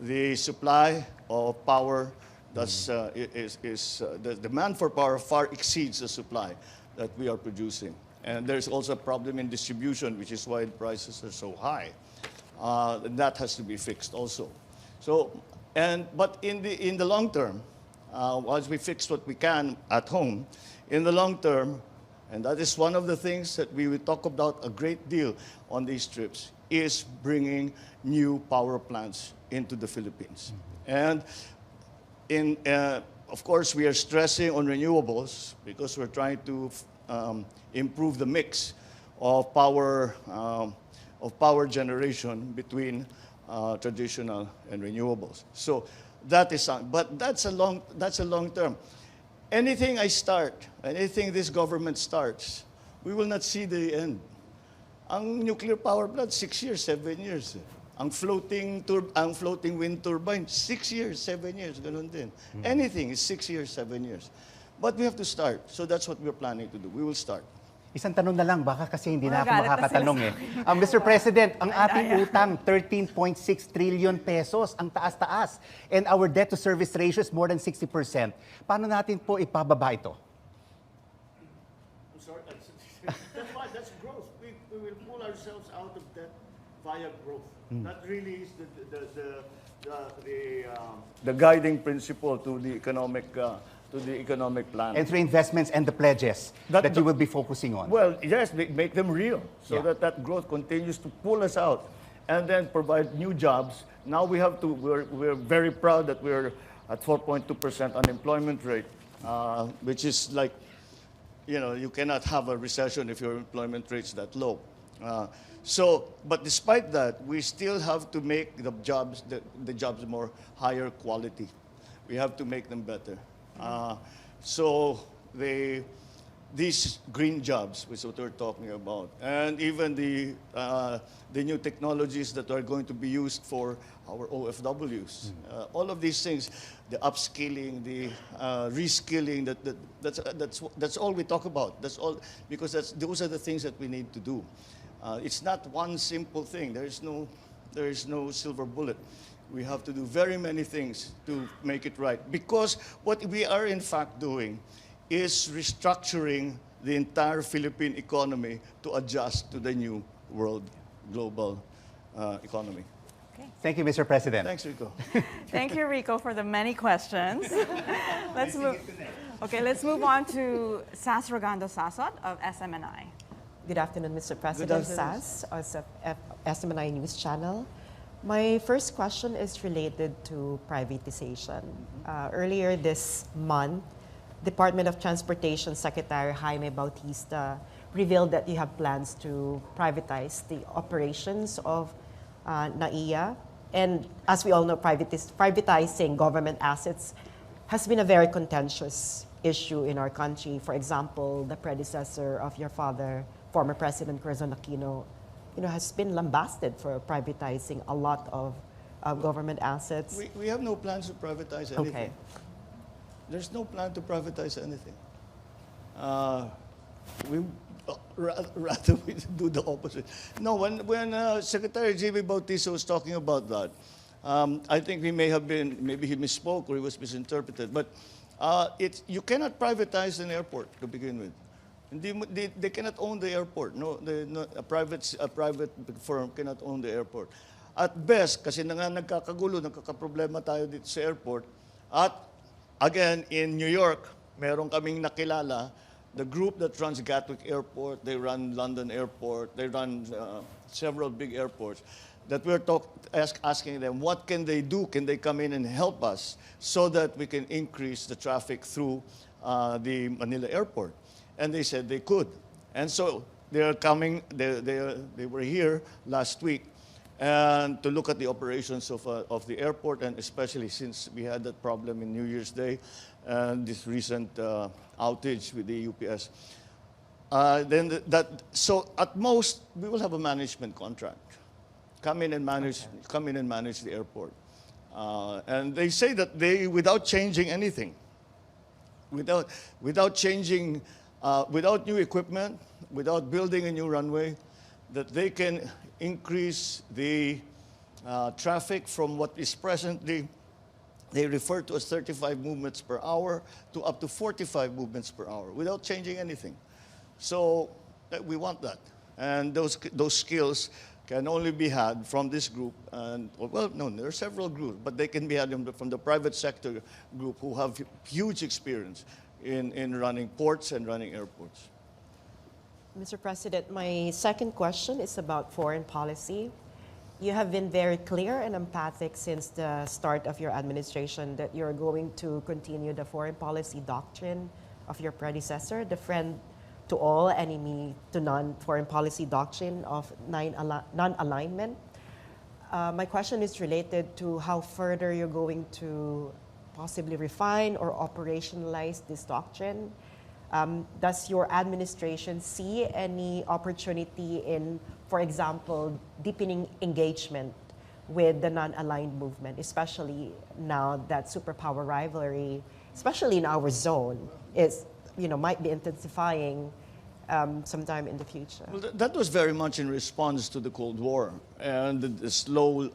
The supply of power, the demand for power far exceeds the supply that we are producing. And there's also a problem in distribution, which is why the prices are so high. That has to be fixed also. But in the long term, once we fix what we can at home, in the long term, and that is one of the things that we will talk about a great deal on these trips, is bringing new power plants into the Philippines. And of course, we are stressing on renewables because we're trying to improve the mix of power generation between traditional and renewables. So that is, but that's a long term. Anything I start, anything this government starts, we will not see the end. Ang nuclear power plant, 6 years, 7 years. Ang floating wind turbine, 6 years, 7 years, ganun din. Anything is 6 years, 7 years. But we have to start. So that's what we're planning to do. We will start. Isang tanong na lang, baka kasi hindi na ako Magagalit na makakatanong sila eh. Mr. President, ang ating utang, 13.6 trillion pesos, ang taas-taas. And our debt to service ratio is more than 60%. Paano natin po ipababa ito? I'm sorry, that's growth. We will pull ourselves out of debt via growth. That really is the guiding principle to the economic plan. And through investments and the pledges that you will be focusing on. Well, yes, make them real so Yeah. that growth continues to pull us out and then provide new jobs. Now we're very proud that we're at 4.2% unemployment rate, which is like, you cannot have a recession if your employment rate's that low. But despite that, we still have to make the jobs more higher quality. We have to make them better. These green jobs, which is what we're talking about, and even the new technologies that are going to be used for our OFWs, all of these things, the upskilling, the reskilling, that's all we talk about. That's all, because those are the things that we need to do. It's not one simple thing. There is no silver bullet. We have to do very many things to make it right. Because what we are in fact doing is restructuring the entire Philippine economy to adjust to the new world global economy. Thank you, Mr. President. Thanks, Rico. Thank you, Rico, for the many questions. Let's move. Okay, let's move on to Sas Rogando Sasot of SMNI. Good afternoon, Mr. President. afternoon. SAS, of SMNI News Channel. My first question is related to privatization. Earlier this month, Department of Transportation Secretary Jaime Bautista revealed that you have plans to privatize the operations of NAIA. And as we all know, privatizing government assets has been a very contentious issue in our country. For example, the predecessor of your father, former President Quezon Aquino, has been lambasted for privatizing a lot of government assets. We have no plans to privatize anything. Okay. There's no plan to privatize anything. We rather we do the opposite. No, when Secretary J.B. Bautista was talking about that, I think maybe he misspoke or he was misinterpreted. But you cannot privatize an airport to begin with. They cannot own the airport. A private firm cannot own the airport. At best, kasi na nga nagkakagulo, nagkakaproblema tayo dito sa airport. At again, in New York, meron kaming nakilala, the group that runs Gatwick Airport, they run London Airport, they run several big airports, that we're asking them, what can they do? Can they come in and help us so that we can increase the traffic through the Manila Airport? And they said they could. And so they're coming, they were here last week and to look at the operations of the airport, and especially since we had that problem in New Year's Day and this recent outage with the UPS. So at most, we will have a management contract. Come in and manage the airport. And they say that without changing anything, without changing, without new equipment, without building a new runway, that they can increase the traffic from what is presently, they refer to as 35 movements per hour to up to 45 movements per hour without changing anything. So we want that. And those skills can only be had from this group. And well, no, there are several groups, but they can be had from the private sector group who have huge experience in running ports and running airports. Mr. President, my second question is about foreign policy. You have been very clear and emphatic since the start of your administration that you're going to continue the foreign policy doctrine of your predecessor, the friend to all, enemy to none foreign policy doctrine of non-alignment. My question is related to how further you're going to possibly refine or operationalize this doctrine. Does your administration see any opportunity in, for example, deepening engagement with the non-aligned movement, especially now that superpower rivalry, especially in our zone, might be intensifying sometime in the future? Well, that was very much in response to the Cold War and the slow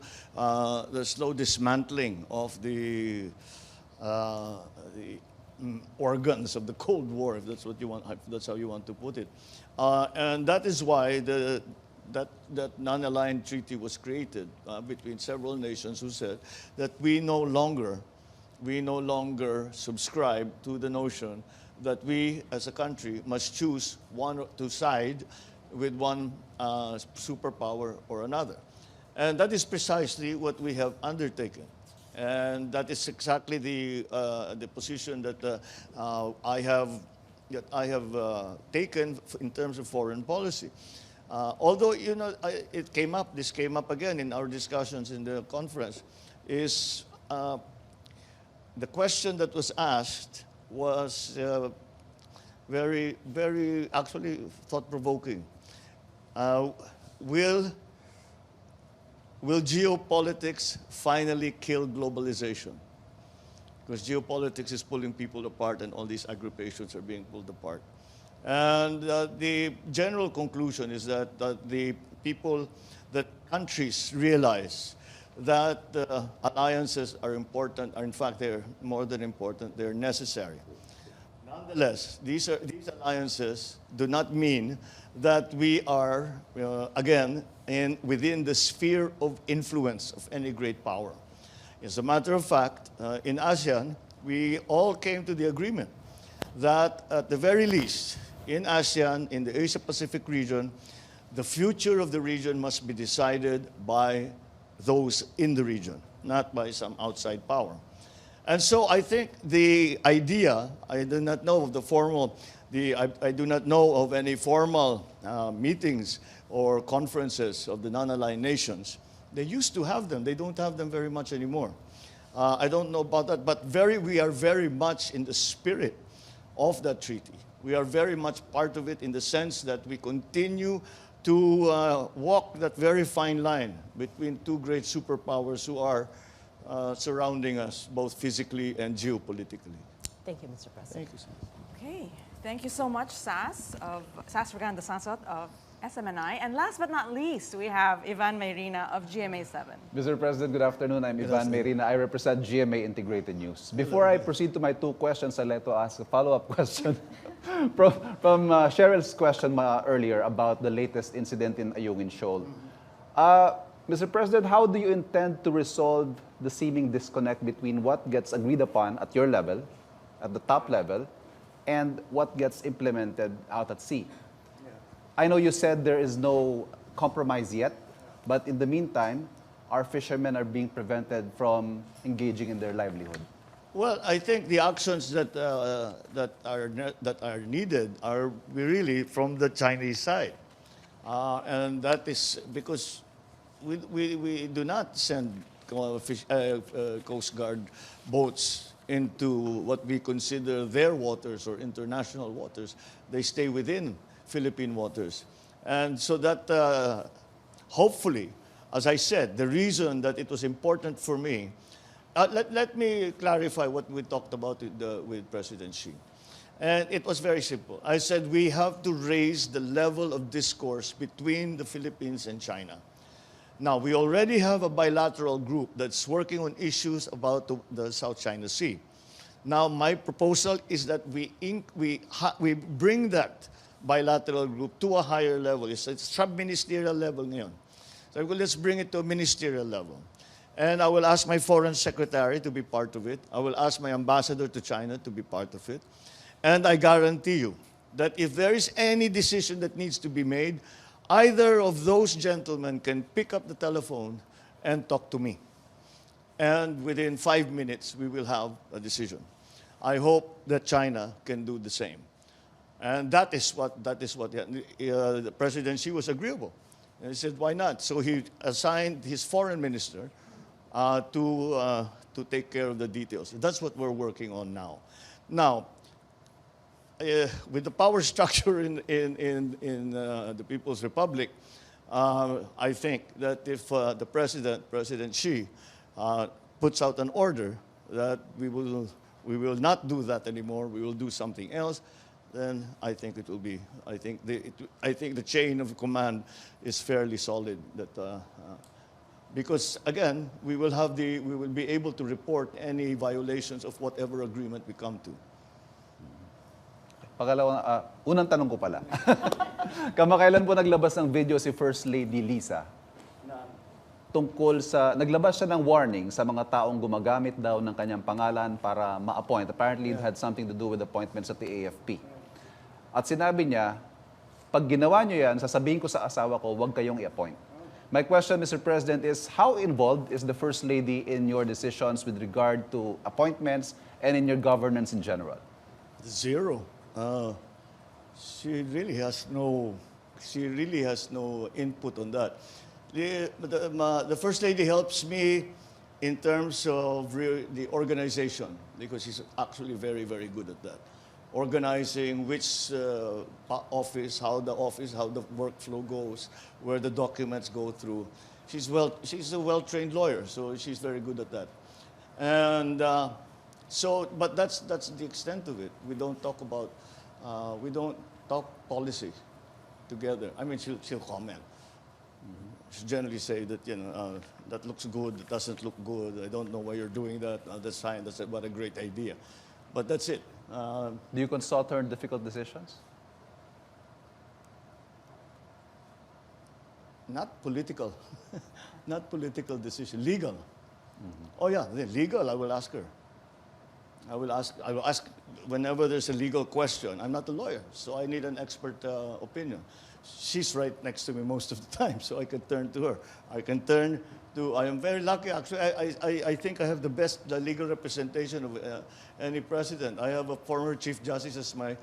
dismantling of the organs of the Cold War, if that's what you want, if that's how you want to put it, and that is why that non-aligned treaty was created between several nations who said that we no longer subscribe to the notion that we as a country must choose to side with one superpower or another, and that is precisely what we have undertaken. And that is exactly the position that I have taken in terms of foreign policy. Although this came up again in our discussions in the conference, is the question that was asked was very, very actually thought-provoking. Will geopolitics finally kill globalization? Because geopolitics is pulling people apart and all these aggruppations are being pulled apart. And the general conclusion is that countries realize that alliances are important, in fact, they're more than important, they're necessary. Nonetheless, these alliances do not mean that we are, again, within the sphere of influence of any great power. As a matter of fact, in ASEAN, we all came to the agreement that at the very least, in ASEAN, in the Asia-Pacific region, the future of the region must be decided by those in the region, not by some outside power. And so I think the idea, I do not know of I do not know of any formal meetings or conferences of the non-aligned nations. They used to have them. They don't have them very much anymore. I don't know about that, but we are very much in the spirit of that treaty. We are very much part of it in the sense that we continue to walk that very fine line between two great superpowers who are surrounding us both physically and geopolitically. Thank you, Mr. President. Thank you, sir. Okay, thank you so much, Sas Raganda Sansot of SMNI. And last but not least, we have Ivan Mayrina of GMA7. Mr. President, good afternoon. I'm Ivan Mayrina. I represent GMA Integrated News. Before I proceed to my two questions, I'd like to ask a follow-up question from Cheryl's question earlier about the latest incident in Ayungin Shoal. Mr. President, how do you intend to resolve the seeming disconnect between what gets agreed upon at your level, at the top level, and what gets implemented out at sea? I know you said there is no compromise yet, but in the meantime, our fishermen are being prevented from engaging in their livelihood. Well, I think the actions that are needed are really from the Chinese side, and that is because we do not send Coast Guard boats into what we consider their waters or international waters. They stay within Philippine waters. And so that hopefully, as I said, the reason that it was important for me, let me clarify what we talked about with President Xi. And it was very simple. I said we have to raise the level of discourse between the Philippines and China. Now, we already have a bilateral group that's working on issues about the South China Sea. Now, my proposal is that we bring that bilateral group to a higher level. It's a sub-ministerial level ngayon. So let's bring it to a ministerial level. And I will ask my foreign secretary to be part of it. I will ask my ambassador to China to be part of it. And I guarantee you that if there is any decision that needs to be made, either of those gentlemen can pick up the telephone and talk to me. And within 5 minutes, we will have a decision. I hope that China can do the same. And that is what the President Xi was agreeable. And he said, why not? So he assigned his foreign minister to take care of the details. That's what we're working on now. Now, with the power structure in the People's Republic, I think that if the President Xi, puts out an order that we will not do that anymore, we will do something else, then I think it will be. I think the chain of command is fairly solid. Because again, we will be able to report any violations of whatever agreement we come to. Unang tanong ko pala. Kamakailan po naglabas ng video si First Lady Lisa tungkol sa, naglabas siya ng warning sa mga taong gumagamit daw ng kanyang pangalan para ma-appoint. Apparently, it had something to do with appointments at the AFP. At sinabi niya, pag ginawa niyo yan, sasabihin ko sa asawa ko, huwag kayong i-appoint. My question, Mr. President, is how involved is the First Lady in your decisions with regard to appointments and in your governance in general? Zero. She really has no input on that. The First Lady helps me in terms of the organization, because she's actually very, very good at that. Organizing which office, how the workflow goes, where the documents go through. She's a well-trained lawyer, so she's very good at that. And but that's the extent of it. We don't talk policy together. I mean, she'll comment. She'll generally say that, that looks good, that doesn't look good, I don't know why you're doing that, that's fine, what a great idea. But that's it. Do you consult her in difficult decisions? Not political, not political decision, legal. Oh yeah, legal. I will ask her. I will ask whenever there's a legal question. I'm not a lawyer, so I need an expert opinion. She's right next to me most of the time, so I can turn to her. I am very lucky, actually. I think I have the best legal representation of any president. I have a former Chief Justice as my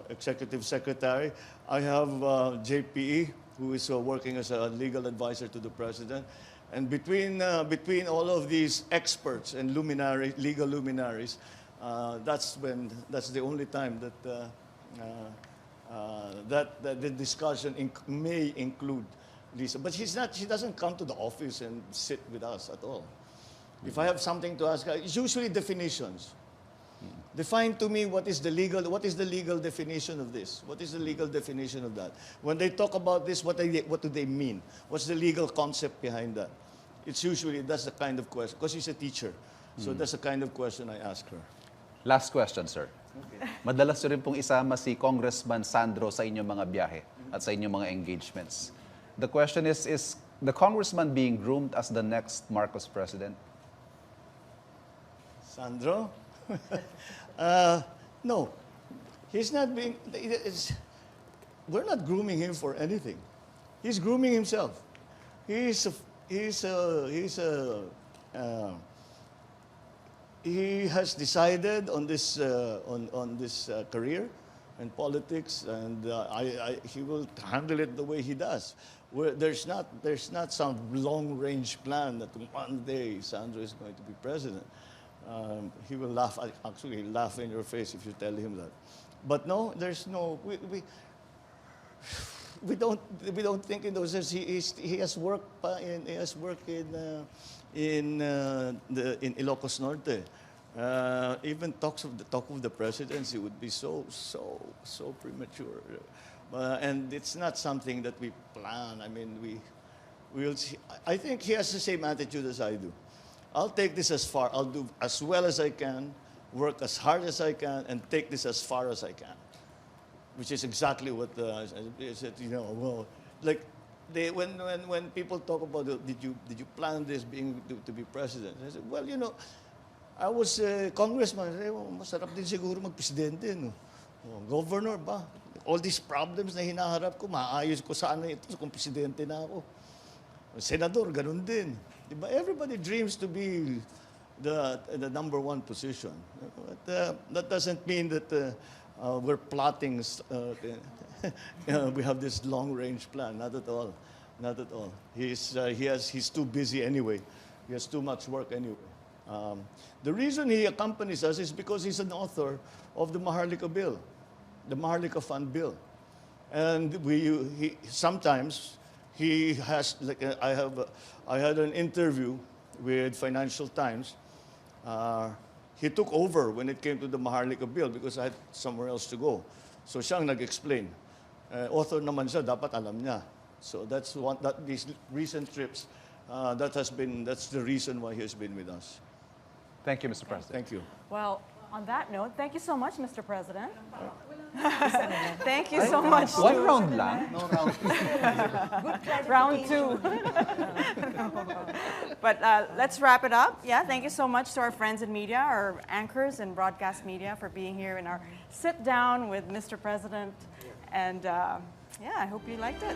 executive secretary. I have JPE, who is working as a legal advisor to the president. And between all of these experts and legal luminaries, that's the only time that the discussion may include Lisa. But she doesn't come to the office and sit with us at all. If I have something to ask her, it's usually definitions. Define to me what is the legal definition of this? What is the legal definition of that? When they talk about this, what do they mean? What's the legal concept behind that? That's the kind of question, because she's a teacher. So that's the kind of question I ask her. Last question, sir. Madalas nyo rin pong isama si Congressman Sandro sa inyong mga biyahe at sa inyong mga engagements. The question is the congressman being groomed as the next Marcos president? Sandro? No. He's not being... We're not grooming him for anything. He's grooming himself. He has decided on this career and politics, and he will handle it the way he does. There's not some long-range plan that one day Sandro is going to be president. He will laugh in your face if you tell him that. But no, there's no. We don't think in those terms. He has worked in Ilocos Norte. Even talk of the presidency would be so premature, and it's not something that we plan. I mean, we'll see. I think he has the same attitude as I do. I'll take this as far. I'll do as well as I can, work as hard as I can, and take this as far as I can. Which is exactly what I said. Well, like when people talk about did you plan this to be president? I said, well, I was a congressman. I said, well, masarap din siguro magpresidente, no? Governor ba? All these problems na hinaharap ko, maayos ko sana ito kung presidente na ako. Senador, ganun din. Diba? Everybody dreams to be the number one position. But that doesn't mean that we're plotting. We have this long-range plan. Not at all. Not at all. He's too busy anyway. He has too much work anyway. The reason he accompanies us is because he's an author of the Maharlika Bill, the Maharlika Fund Bill, and sometimes he has I had an interview with Financial Times. He took over when it came to the Maharlika Bill because I had somewhere else to go. So siyang nag-explain. Author naman siya, dapat alam niya. So these recent trips, that's the reason why he has been with us. Thank you, Mr. President. Thank you. Well, on that note, thank you so much, Mr. President. Thank you so much. One round lang. No round. Round two. But let's wrap it up. Yeah, thank you so much to our friends in media, our anchors in broadcast media for being here in our sit down with Mr. President. And yeah, I hope you liked it.